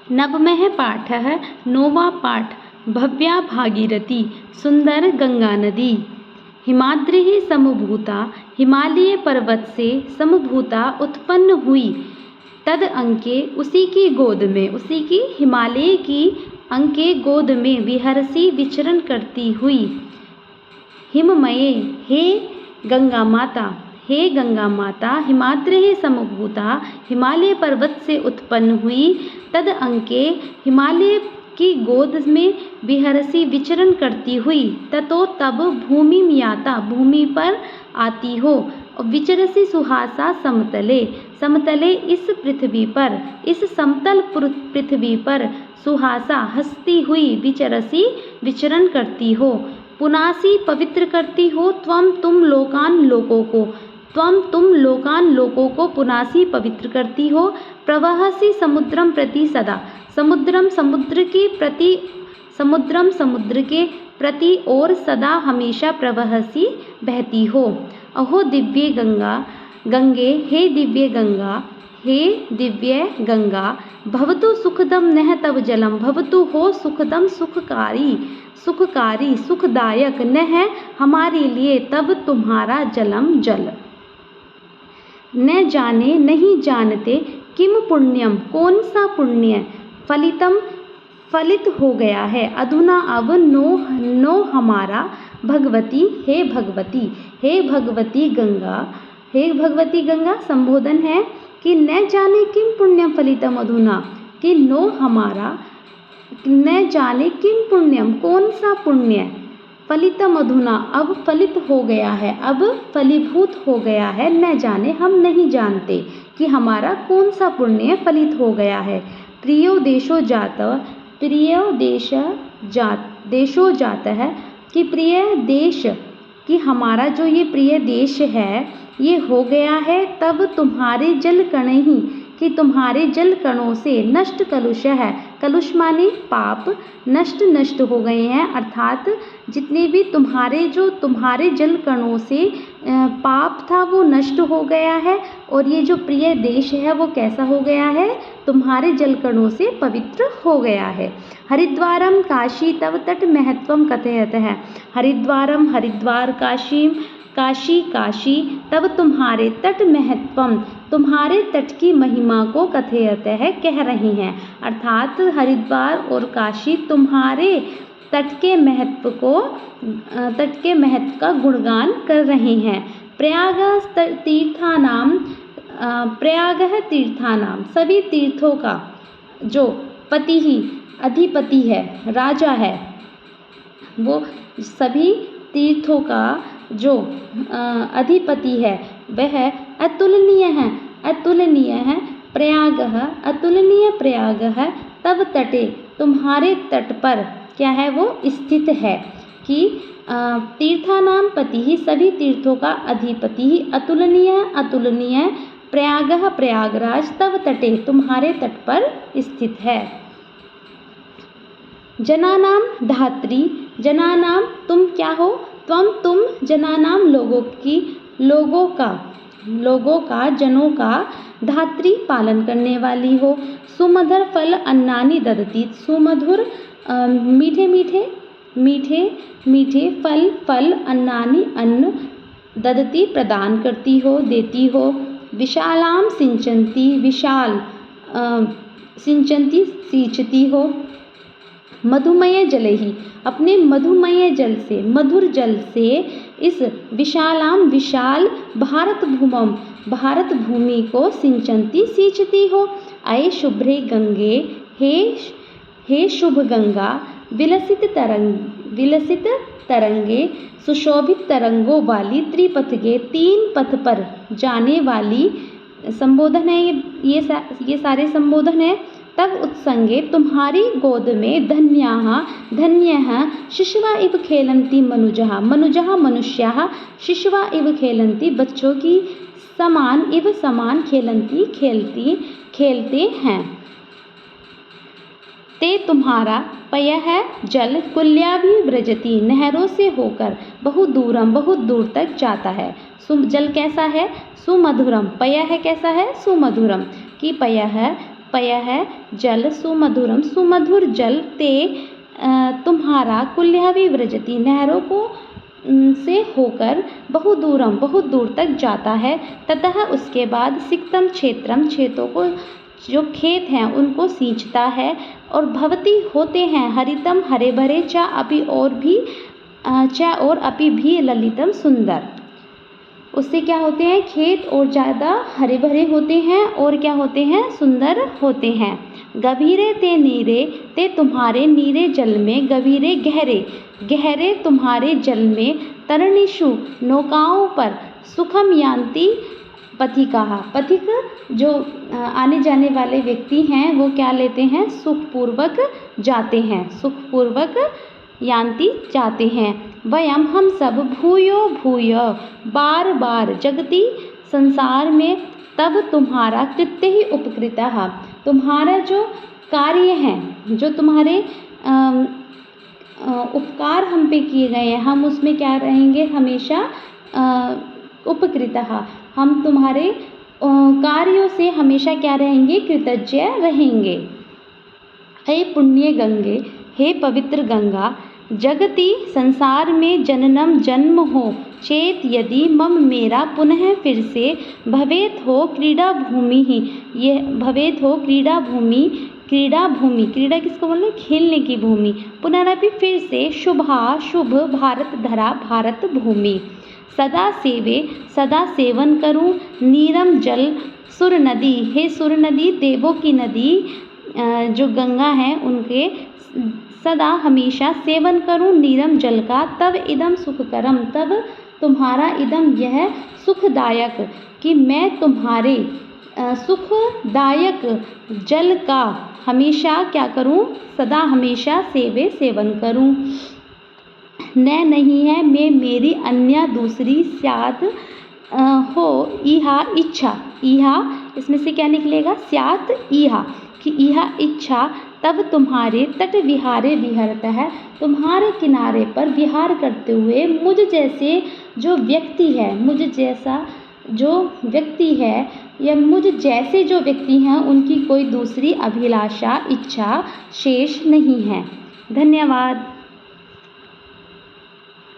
नवमः पाठः नौवा पाठ भव्या भागीरथी सुंदर गंगा नदी। हिमाद्रिः समभूता हिमालय पर्वत से समभूता उत्पन्न हुई तद अंके उसी की गोद में, उसी की हिमालय की अंके गोद में विहरसी विचरण करती हुई। हिममये हे गंगा माता, हे गंगा माता हिमाद्रिः समभूता हिमालय पर्वत से उत्पन्न हुई तद अंके हिमालय की गोद में विहरसी विचरण करती हुई। ततो तब भूमि याता भूमि पर आती हो। विचरसी सुहासा समतले, समतले इस पृथ्वी पर, इस समतल पृथ्वी पर सुहासा हंसती हुई विचरसी विचरण करती हो। पुनासी पवित्र करती हो त्वम तुम लोकान लोकों को, त्वम तुम लोकान लोकों को पुनासी पवित्र करती हो। प्रवहसी समुद्रम प्रति सदा, समुद्रम समुद्र के प्रति, समुद्रम समुद्र के प्रति और सदा हमेशा प्रवहसी बहती हो। अहो दिव्य गंगा, गंगे हे दिव्य गंगा, हे दिव्य गंगा भवतु सुखदम नह तव जलम, भवतु हो सुखदम सुखकारी, सुखकारी सुखदायक नह हमारे लिए तब तुम्हारा जलम जल। न जाने नहीं जानते किम पुण्यम कौन सा पुण्य फलितम फलित हो गया है अधुना अब नो हमारा भगवती हे भगवती, हे भगवती गंगा, हे भगवती गंगा संबोधन है कि न जाने किम पुण्यम फलितम अधुना, कि नो हमारा, न जाने किम पुण्यम कौन सा पुण्य फलितम अधुना अब फलित हो गया है, अब फलीभूत हो गया है। न जाने हम नहीं जानते कि हमारा कौन सा पुण्य फलित हो गया है। प्रियो देशो जात, प्रिय देशो जात है कि प्रिय देश, कि हमारा जो ये प्रिय देश है ये हो गया है तब तुम्हारे जल कण ही, कि तुम्हारे जल कणों से नष्ट कलुष है। कलुष माने पाप, नष्ट नष्ट हो गए हैं, अर्थात जितने भी तुम्हारे जल कणों से पाप था वो नष्ट हो गया है। और ये जो प्रिय देश है वो कैसा हो गया है, तुम्हारे जल कणों से पवित्र हो गया है। हरिद्वारम काशी तव तट महत्वम कथयत है, हरिद्वारम हरिद्वार, काशी काशी काशी तब तुम्हारे तट महत्वम, तुम्हारे तट की महिमा को कथयत है कह रहे हैं, अर्थात हरिद्वार और काशी तुम्हारे तट के महत्व को, तट के महत्व का गुणगान कर रहे हैं। प्रयाग तीर्थानाम, प्रयाग तीर्थानाम सभी तीर्थों का जो पति ही अधिपति है, राजा है, वो सभी तीर्थों का जो अधिपति है वह अतुलनीय है, अतुलनीय है। प्रयाग अतुलनीय प्रयाग है तब तटे तुम्हारे तट पर क्या है वो स्थित है, कि तीर्थानाम पति ही सभी तीर्थों का अधिपति ही, अतुलनीय अतुलनीय प्रयाग प्रयागराज तब तटे तुम्हारे तट पर स्थित है। जनानाम धात्री, जनानाम तुम क्या हो, तुम जनानाम लोगों की, लोगों का जनों का धात्री पालन करने वाली हो। सुमधुर फल अन्नानि ददती, सुमधुर मीठे मीठे मीठे मीठे फल अन्नानि अन्न ददती प्रदान करती हो, देती हो। विशालाम सिंचंती, विशाल सिंचंती सींचती हो। मधुमय जल ही, अपने मधुमय जल से, मधुर जल से इस विशालाम विशाल भारत भूमम, भारत भूमि को सिंचंती सींचती हो। अये शुभ्रे गंगे, हे शुभ गंगा विलसित तरंगे सुशोभित तरंगों वाली त्रिपथगे, तीन पथ पर जाने वाली संबोधन है ये सारे संबोधन है। तब उत्संगे तुम्हारी गोद में धन्याः धन्यः शिशवा इव खेलन्ति मनुजः, मनुजः मनुष्याः शिशवा इव खेलन्ति बच्चों की समान, इव समान खेलन्ति खेलते हैं। ते तुम्हारा पय है जल कुल्याभि व्रजति, नहरों से होकर बहुत दूर तक जाता है। जल कैसा है, सुमधुरम, पय है कैसा है, सुमधुरम, कि पय है पयः जल सुमधुरम, सुमधुर जल ते तुम्हारा कुल्यः विव्रजति, नहरों को से होकर बहुत दूर तक जाता है। ततः उसके बाद सिक्तम क्षेत्रम, खेतों को जो खेत हैं उनको सींचता है। और भवती होते हैं हरितम हरे भरे, च और अपि भी ललितम सुंदर। उससे क्या होते हैं, खेत और ज़्यादा हरे भरे होते हैं और क्या होते हैं, सुंदर होते हैं। गभीरे ते नीरे, ते तुम्हारे नीरे जल में, गभीरे गहरे, गहरे तुम्हारे जल में, तरणीषु नौकाओं पर, सुखम यान्ति पथिकाः, पथिक जो आने जाने वाले व्यक्ति हैं वो क्या लेते हैं, सुखपूर्वक जाते हैं, सुखपूर्वक यान्ति जाते हैं। वयम हम सब भूयो भूय, बार बार, जगति संसार में, तब तुम्हारा कृत्य ही उपकृतः, तुम्हारा जो कार्य है, जो तुम्हारे उपकार हम पे किए गए हैं, हम उसमें क्या रहेंगे, हमेशा उपकृतः, हम तुम्हारे कार्यों से हमेशा क्या रहेंगे, कृतज्ञ रहेंगे। हे पुण्य गंगे, हे पवित्र गंगा, जगति संसार में जननम जन्म हो, चेत यदि मम मेरा पुनः फिर से, भवेत हो क्रीड़ा भूमि ही, ये भवेत हो क्रीड़ा भूमि, क्रीड़ा भूमि, क्रीड़ा किसको बोलते हैं, खेलने की भूमि, पुनरपि फिर से, शुभा शुभ, भारत धरा भारत भूमि, सदा सेवे सदा सेवन करूं, नीरम जल सुर नदी, हे सुर नदी, देवों की नदी जो गंगा है उनके सदा हमेशा सेवन करूं नीरम जल का, तब इदम सुखकरम, तब तुम्हारा इदम यह सुखदायक, कि मैं तुम्हारे सुखदायक जल का हमेशा क्या करूं, सदा हमेशा सेवन करूं। न नहीं है मैं मेरी अन्य दूसरी स्यात् हो इहा इच्छा, इहा इसमें से क्या निकलेगा, स्यात् इहा, कि इहा इच्छा, तब तुम्हारे तट विहारे विहरता है, तुम्हारे किनारे पर विहार करते हुए मुझ जैसे जो व्यक्ति है, मुझ जैसा जो व्यक्ति है या मुझ जैसे जो व्यक्ति हैं उनकी कोई दूसरी अभिलाषा इच्छा शेष नहीं है। धन्यवाद।